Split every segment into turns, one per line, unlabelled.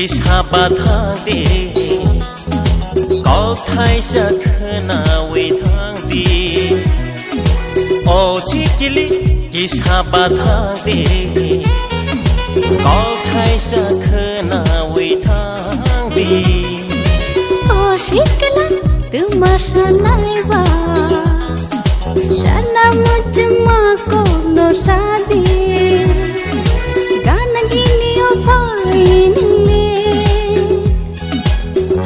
sahabat hati kau thay sakna we thang di o sikili sahabat hati kau thay sakna we thang di
o sikila tu masa naiba sana mujma ko no sadi gana gini o finally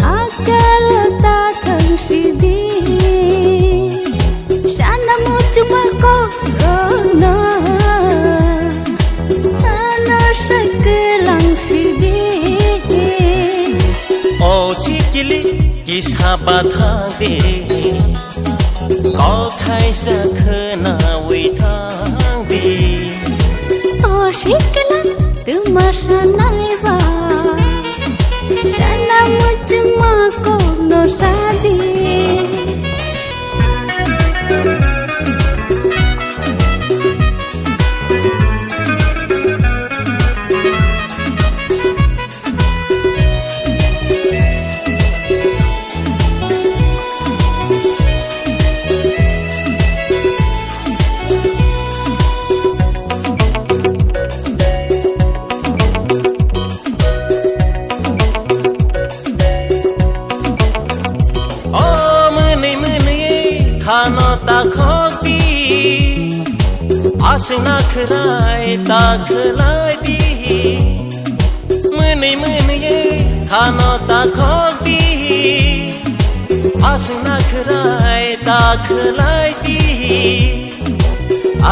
hakal ta thang sidi sana mujma ko no sana saklang sidi
o sikili sahabat hati kau thay sakna we thang di
o sikila tu masa naiba sana mujma ko no sadi
khano ta khokti asna khrai ta khlai di mene ye khano ta khokti asna khrai ta khlai di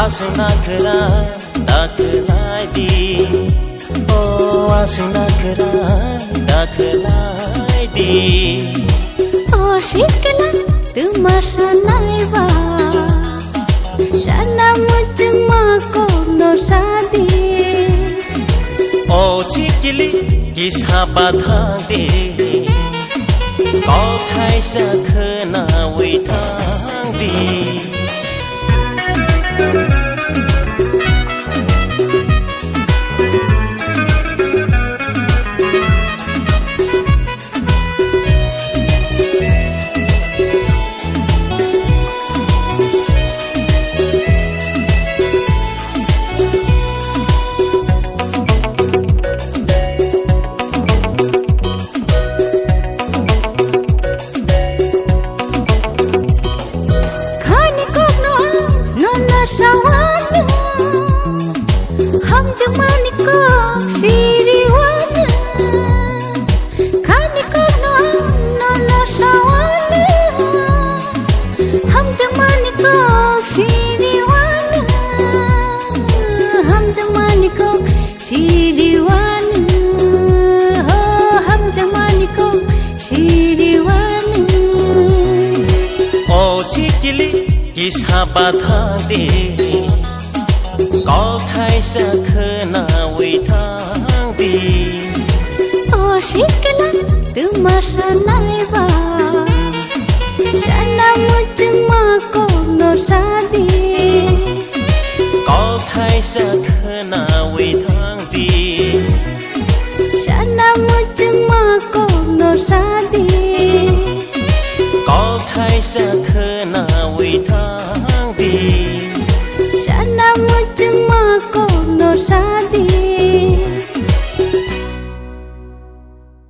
asna khrai ta khlai di o asna khrai ta khlai di
o sikila tu masa naiba sana mujma ko no sadi
o sikili sahabat hati kau thay sakna we thang di
हम जमाने को सिरिवाना खाने को no savanna हम जमाने को सिरिवाना हम जमाने को सिरिवाना हो हम जमाने को सिरिवाना
o sikili sahabat hati kau thay sakna we thang di
o sikila tu masa naiba sana mujma ko no sadi
kau thay sakna we thang di
sana mujma ko no sadi
kau thay sakna we thang